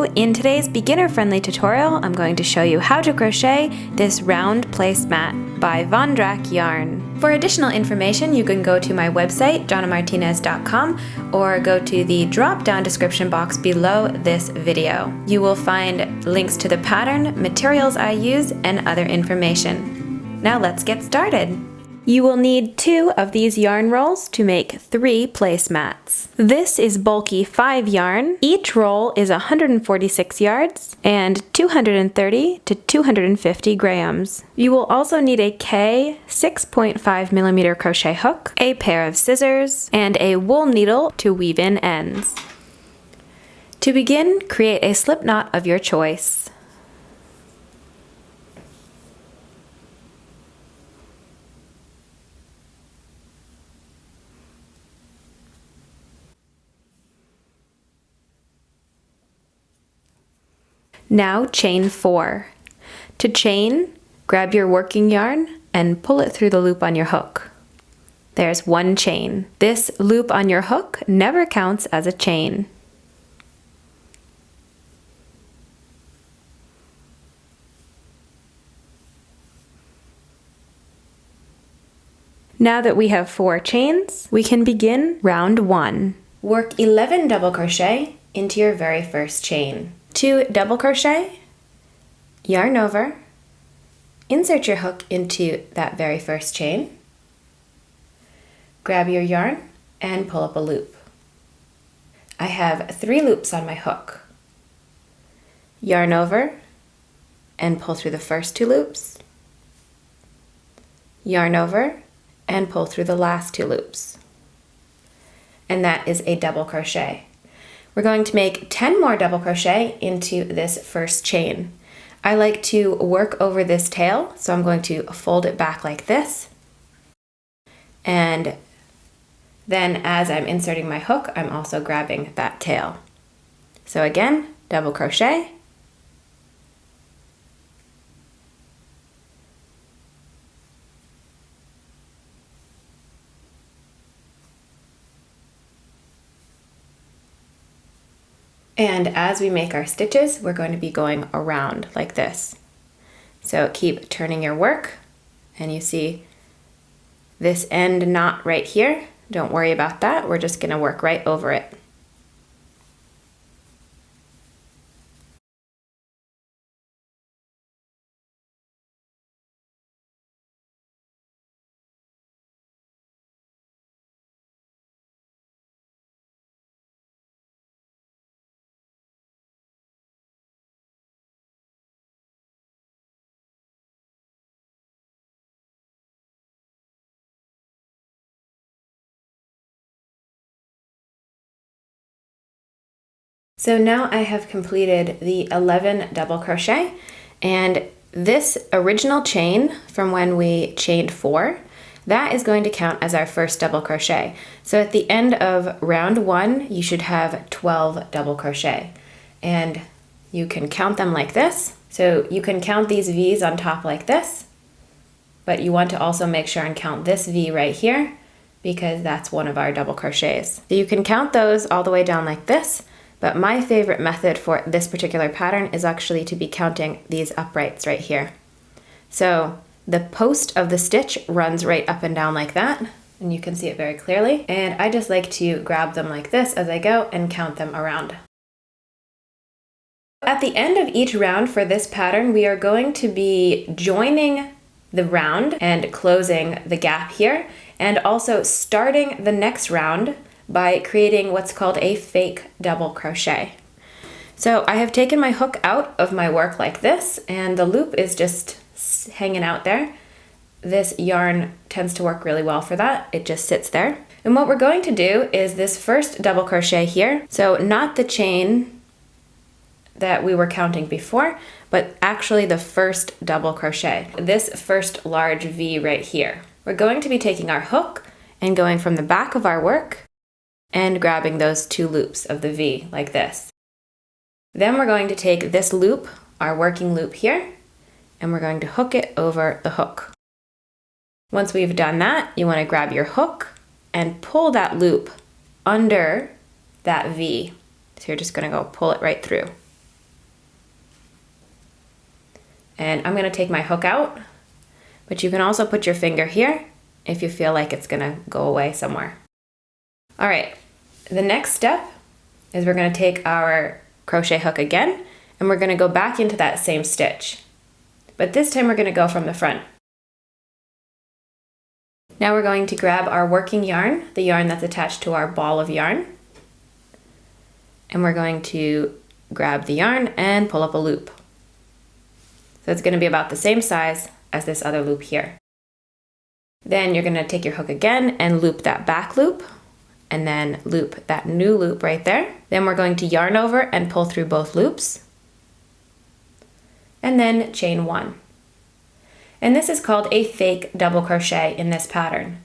So in today's beginner-friendly tutorial, I'm going to show you how to crochet this round placemat by Vondrak Yarn. For additional information, you can go to my website, jonnamartinez.com, or go to the drop-down description box below this video. You will find links to the pattern, materials I use, and other information. Now let's get started. You will need 2 of these yarn rolls to make 3 placemats. This is bulky 5 yarn. Each roll is 146 yards and 230 to 250 grams. You will also need a K 6.5mm crochet hook, a pair of scissors, and a wool needle to weave in ends. To begin, create a slip knot of your choice. Now chain 4. To chain, grab your working yarn and pull it through the loop on your hook. There's 1 chain. This loop on your hook never counts as a chain. Now that we have 4 chains, we can begin round 1. Work 11 double crochet into your very first chain. 2 double crochet, yarn over, insert your hook into that very first chain, grab your yarn and pull up a loop. I have 3 loops on my hook. Yarn over and pull through the first 2 loops, yarn over and pull through the last 2 loops. And that is a double crochet. We're going to make 10 more double crochet into this first chain. I like to work over this tail, so I'm going to fold it back like this. And then as I'm inserting my hook, I'm also grabbing that tail. So again, double crochet, and as we make our stitches, we're going to be going around like this. So keep turning your work, and you see this end knot right here. Don't worry about that. We're just going to work right over it. So now I have completed the 11 double crochet, and this original chain from when we chained 4, that is going to count as our first double crochet. So at the end of round 1, you should have 12 double crochet, and you can count them like this. So you can count these V's on top like this, but you want to also make sure and count this V right here because that's one of our double crochets. So you can count those all the way down like this. But my favorite method for this particular pattern is actually to be counting these uprights right here. So the post of the stitch runs right up and down like that, and you can see it very clearly. And I just like to grab them like this as I go and count them around. At the end of each round for this pattern, we are going to be joining the round and closing the gap here, and also starting the next round by creating what's called a fake double crochet. So I have taken my hook out of my work like this, and the loop is just hanging out there. This yarn tends to work really well for that. It just sits there. And what we're going to do is this first double crochet here, so not the chain that we were counting before, but actually the first double crochet, this first large V right here. We're going to be taking our hook and going from the back of our work and grabbing those 2 loops of the V like this. Then we're going to take this loop, our working loop here, and we're going to hook it over the hook. Once we've done that, you want to grab your hook and pull that loop under that V. So you're just going to go pull it right through. And I'm going to take my hook out, but you can also put your finger here if you feel like it's going to go away somewhere. All right, the next step is we're going to take our crochet hook again, and we're going to go back into that same stitch. But this time we're going to go from the front. Now we're going to grab our working yarn, the yarn that's attached to our ball of yarn. And we're going to grab the yarn and pull up a loop. So it's going to be about the same size as this other loop here. Then you're going to take your hook again and loop that back loop, and then loop that new loop right there. Then we're going to yarn over and pull through both loops, and then chain 1. And this is called a fake double crochet in this pattern.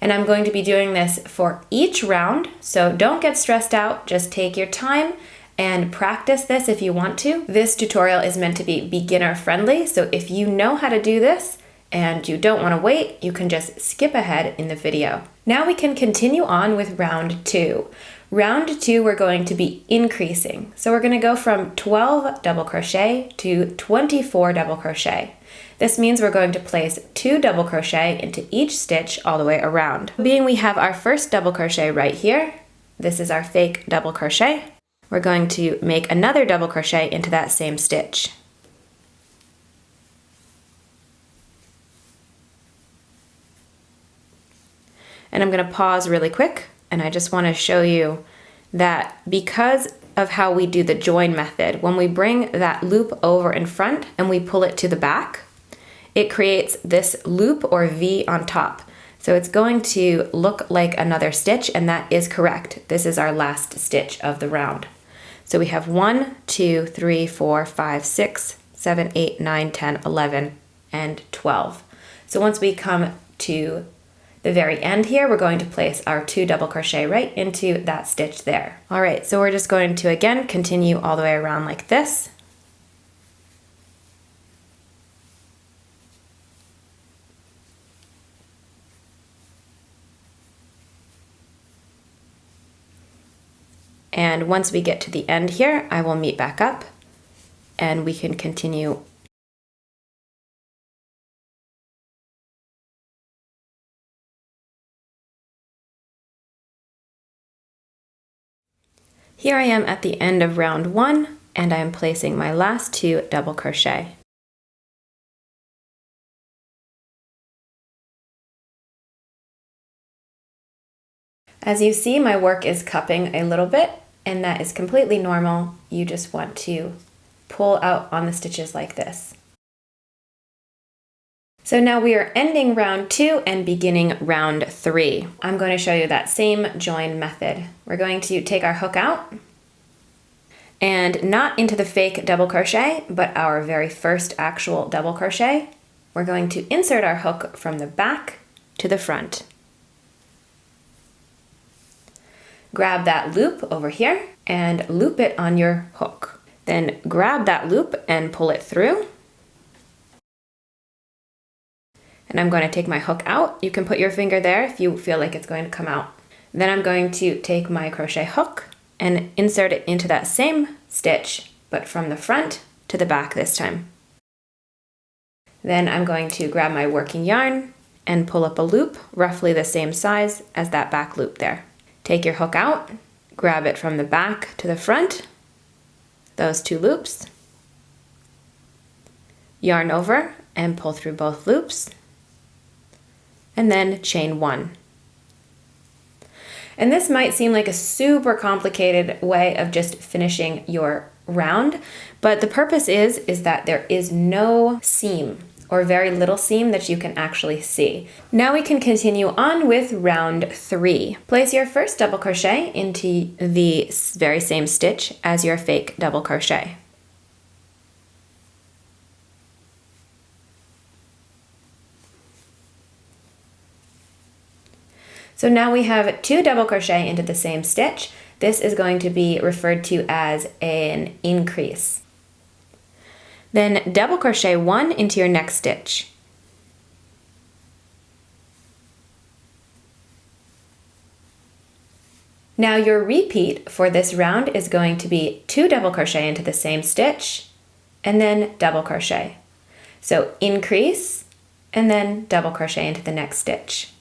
And I'm going to be doing this for each round, so don't get stressed out, just take your time and practice this if you want to. This tutorial is meant to be beginner friendly, so if you know how to do this and you don't want to wait, you can just skip ahead in the video. Now we can continue on with round 2. Round 2, we're going to be increasing. So we're going to go from 12 double crochet to 24 double crochet. This means we're going to place 2 double crochet into each stitch all the way around. Being we have our first double crochet right here, this is our fake double crochet. We're going to make another double crochet into that same stitch. And I'm going to pause really quick, and I just want to show you that because of how we do the join method, when we bring that loop over in front and we pull it to the back, it creates this loop or V on top. So it's going to look like another stitch, and that is correct. This is our last stitch of the round. So we have 1, 2, 3, 4, 5, 6, 7, 8, 9, 10, 11, and 12. So once we come to the very end here, we're going to place our 2 double crochet right into that stitch there. All right, so we're just going to again continue all the way around like this. And once we get to the end here, I will meet back up and we can continue. Here I am at the end of round 1, and I am placing my last 2 double crochet. As you see, my work is cupping a little bit, and that is completely normal. You just want to pull out on the stitches like this. So now we are ending round 2 and beginning round 3. I'm going to show you that same join method. We're going to take our hook out, and not into the fake double crochet, but our very first actual double crochet. We're going to insert our hook from the back to the front. Grab that loop over here and loop it on your hook. Then grab that loop and pull it through. And I'm going to take my hook out. You can put your finger there if you feel like it's going to come out. Then I'm going to take my crochet hook and insert it into that same stitch, but from the front to the back this time. Then I'm going to grab my working yarn and pull up a loop roughly the same size as that back loop there. Take your hook out, grab it from the back to the front, those 2 loops, yarn over and pull through both loops, and then chain 1. And this might seem like a super complicated way of just finishing your round, but the purpose is that there is no seam or very little seam that you can actually see. Now we can continue on with round 3. Place your first double crochet into the very same stitch as your fake double crochet. So now we have 2 double crochet into the same stitch. This is going to be referred to as an increase. Then double crochet 1 into your next stitch. Now your repeat for this round is going to be 2 double crochet into the same stitch and then double crochet. So increase and then double crochet into the next stitch.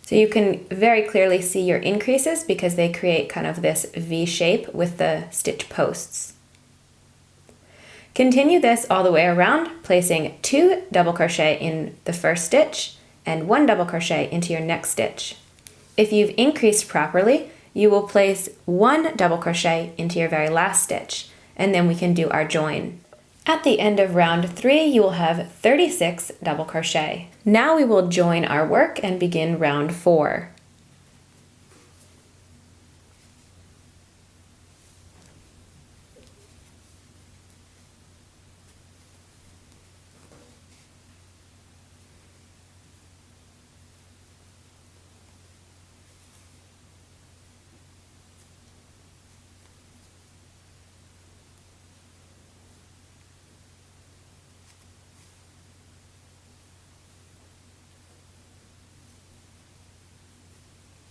So you can very clearly see your increases because they create kind of this V shape with the stitch posts. Continue this all the way around, placing 2 double crochet in the first stitch and 1 double crochet into your next stitch. If you've increased properly, you will place 1 double crochet into your very last stitch, and then we can do our join. At the end of round 3, you will have 36 double crochet. Now we will join our work and begin round 4.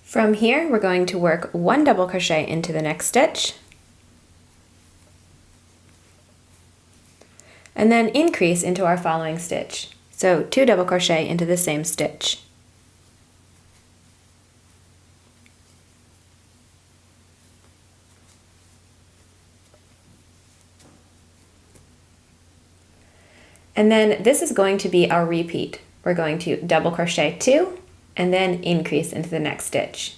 From here, we're going to work 1 double crochet into the next stitch, and then increase into our following stitch. So 2 double crochet into the same stitch. And then this is going to be our repeat. We're going to double crochet 2 and then increase into the next stitch.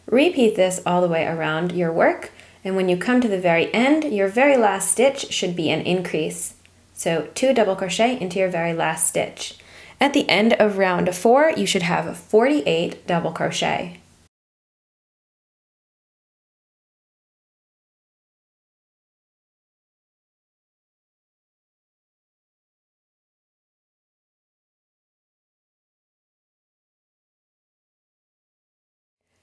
Repeat this all the way around your work, and when you come to the very end, your very last stitch should be an increase. So 2 double crochet into your very last stitch. At the end of round 4, you should have 48 double crochet.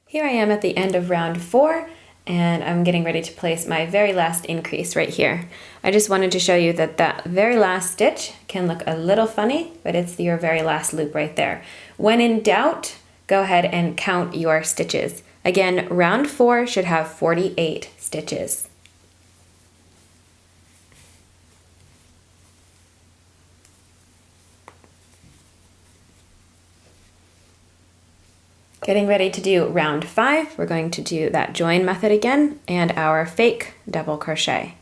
Here I am at the end of round 4, and I'm getting ready to place my very last increase right here. I just wanted to show you that that very last stitch can look a little funny, but it's your very last loop right there. When in doubt, go ahead and count your stitches. Again, round 4 should have 48 stitches. Getting ready to do round 5, we're going to do that join method again and our fake double crochet.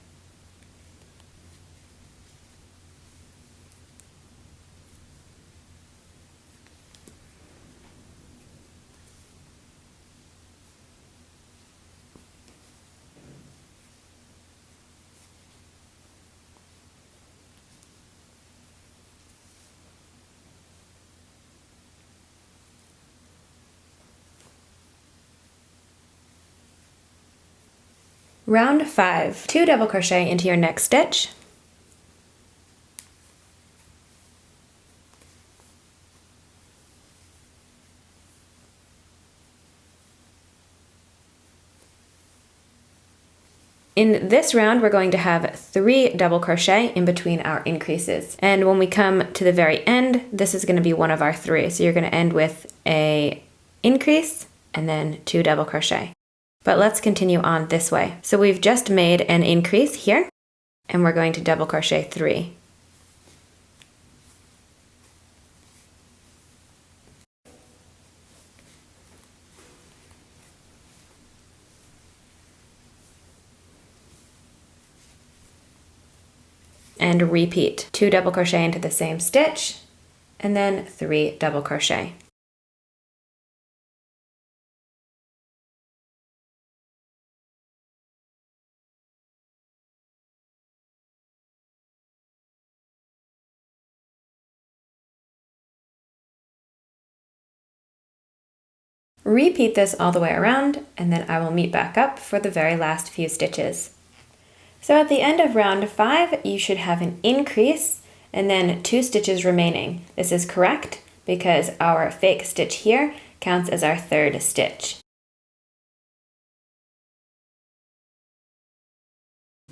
Round 5, 2 double crochet into your next stitch. In this round, we're going to have 3 double crochet in between our increases. And when we come to the very end, this is going to be one of our 3. So you're going to end with a increase and then 2 double crochet. But let's continue on this way. So we've just made an increase here, and we're going to double crochet 3. And repeat. 2 double crochet into the same stitch, and then 3 double crochet. Repeat this all the way around, and then I will meet back up for the very last few stitches. So at the end of round 5, you should have an increase and then 2 stitches remaining. This is correct because our fake stitch here counts as our 3rd stitch.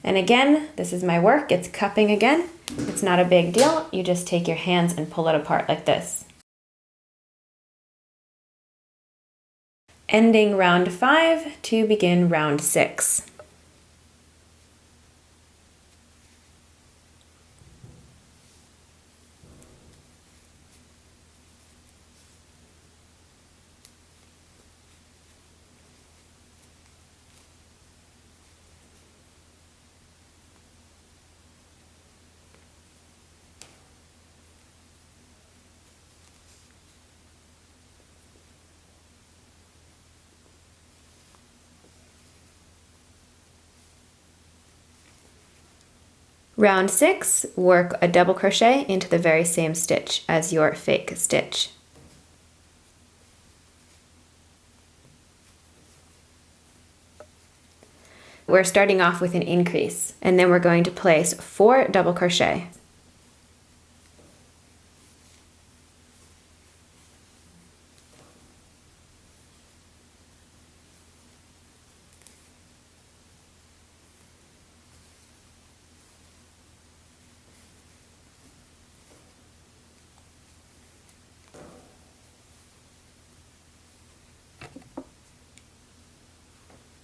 And again, this is my work, it's cupping again. It's not a big deal, you just take your hands and pull it apart like this. Ending round 5 to begin round 6. Round 6, work a double crochet into the very same stitch as your fake stitch. We're starting off with an increase, and then we're going to place 4 double crochet.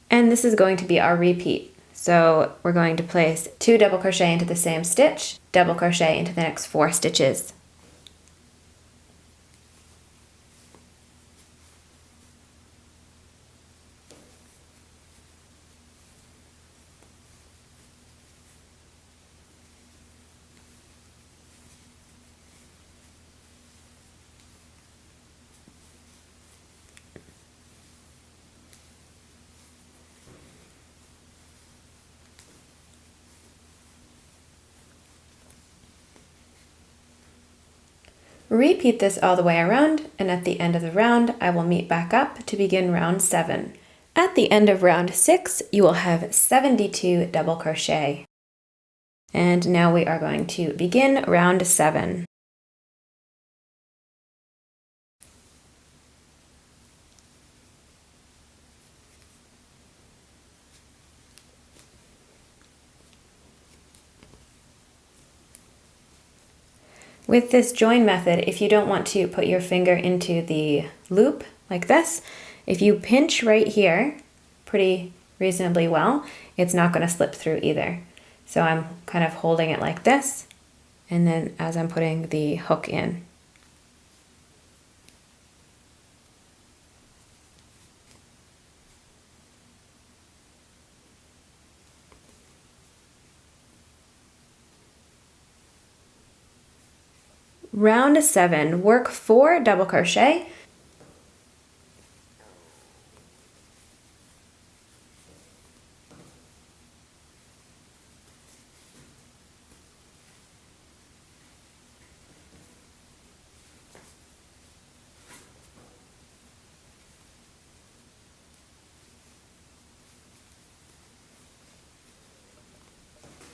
And this is going to be our repeat. So we're going to place 2 double crochet into the same stitch, double crochet into the next 4 stitches. Repeat this all the way around, and at the end of the round, I will meet back up to begin round 7. At the end of round 6, you will have 72 double crochet. And now we are going to begin round 7. With this join method, if you don't want to put your finger into the loop like this, if you pinch right here pretty reasonably well, it's not going to slip through either. So I'm kind of holding it like this, and then as I'm putting the hook in. Round 7, work 4 double crochet.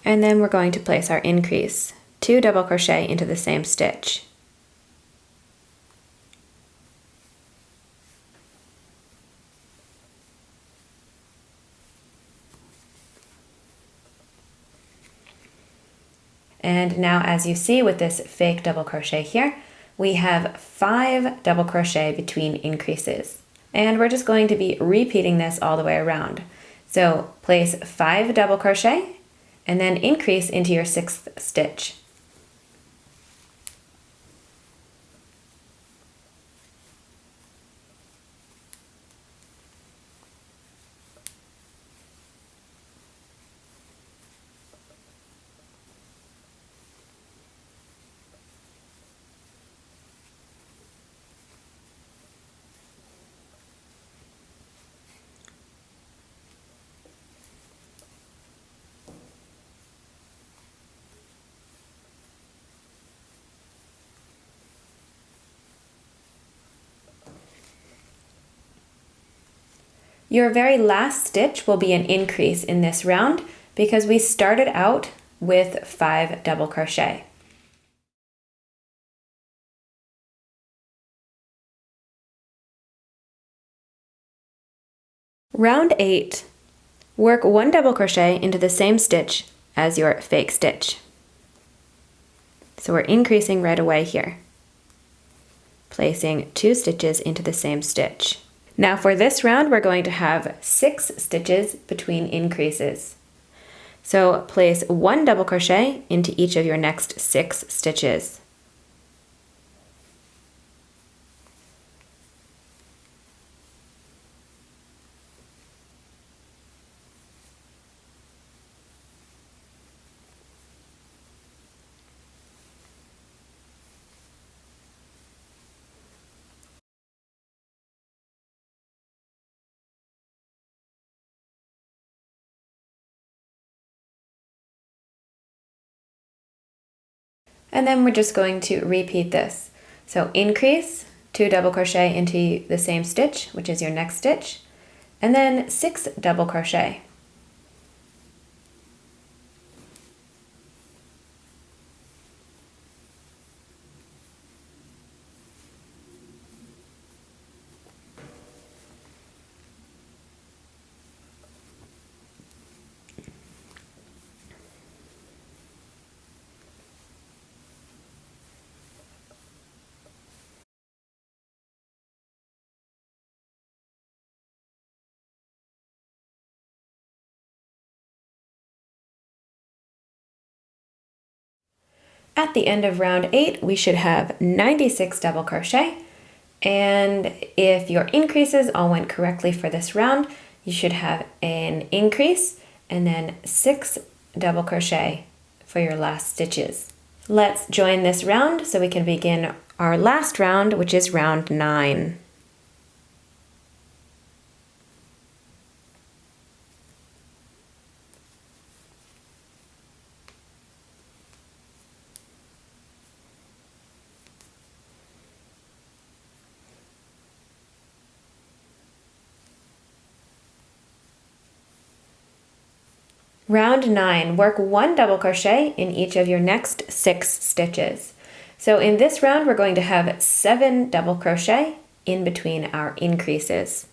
And then we're going to place our increase. 2 double crochet into the same stitch. And now as you see with this fake double crochet here, we have 5 double crochet between increases. And we're just going to be repeating this all the way around. So place 5 double crochet and then increase into your 6th stitch. Your very last stitch will be an increase in this round because we started out with 5 double crochet. Round 8. Work 1 double crochet into the same stitch as your fake stitch. So we're increasing right away here, placing 2 stitches into the same stitch. Now for this round, we're going to have 6 stitches between increases. So place 1 double crochet into each of your next 6 stitches. And then we're just going to repeat this. So increase, 2 double crochet into the same stitch, which is your next stitch, and then 6 double crochet. At the end of round 8, we should have 96 double crochet. And if your increases all went correctly for this round, you should have an increase and then 6 double crochet for your last stitches. Let's join this round so we can begin our last round, which is round 9. Round 9, work 1 double crochet in each of your next 6 stitches. So in this round, we're going to have 7 double crochet in between our increases.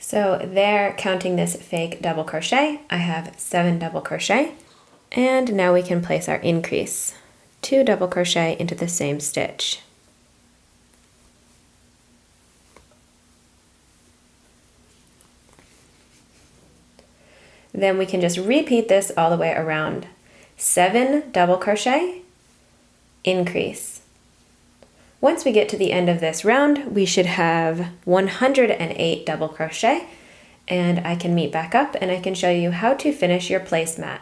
So there, counting this fake double crochet, I have 7 double crochet. And now we can place our increase. 2 double crochet into the same stitch. Then we can just repeat this all the way around. 7 double crochet, increase. Once we get to the end of this round, we should have 108 double crochet, and I can meet back up and I can show you how to finish your placemat.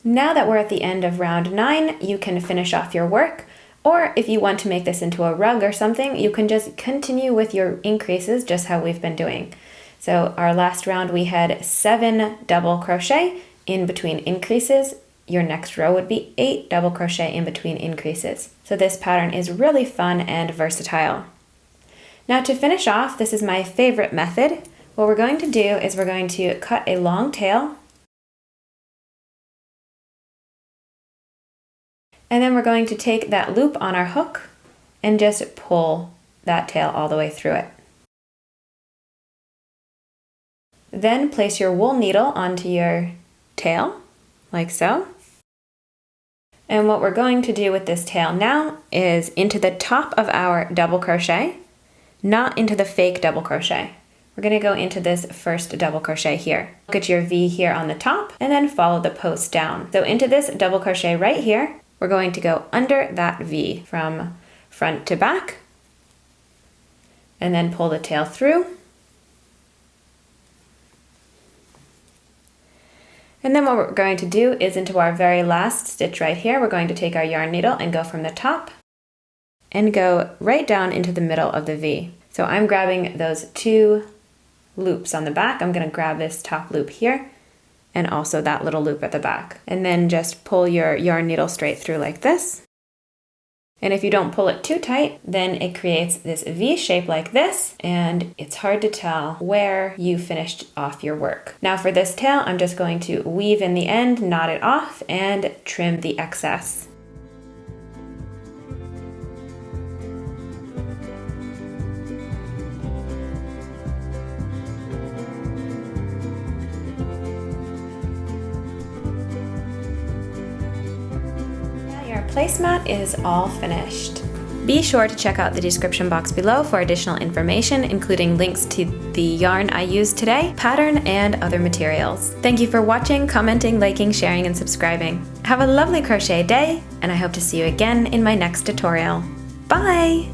Now that we're at the end of round 9, you can finish off your work, or if you want to make this into a rug or something, you can just continue with your increases just how we've been doing. So our last round we had 7 double crochet in between increases. Your next row would be 8 double crochet in between increases. So this pattern is really fun and versatile. Now to finish off, this is my favorite method. What we're going to do is we're going to cut a long tail, and then we're going to take that loop on our hook and just pull that tail all the way through it. Then place your wool needle onto your tail, like so. And what we're going to do with this tail now is into the top of our double crochet, not into the fake double crochet. We're going to go into this first double crochet here. Look at your V here on the top and then follow the post down. So into this double crochet right here, we're going to go under that V from front to back and then pull the tail through. And then what we're going to do is into our very last stitch right here, we're going to take our yarn needle and go from the top and go right down into the middle of the V. So I'm grabbing those 2 loops on the back. I'm going to grab this top loop here and also that little loop at the back. And then just pull your yarn needle straight through like this. And if you don't pull it too tight, then it creates this V shape like this, and it's hard to tell where you finished off your work. Now for this tail, I'm just going to weave in the end, knot it off, and trim the excess. Placemat is all finished. Be sure to check out the description box below for additional information, including links to the yarn I used today, pattern, and other materials. Thank you for watching, commenting, liking, sharing, and subscribing. Have a lovely crochet day, and I hope to see you again in my next tutorial. Bye!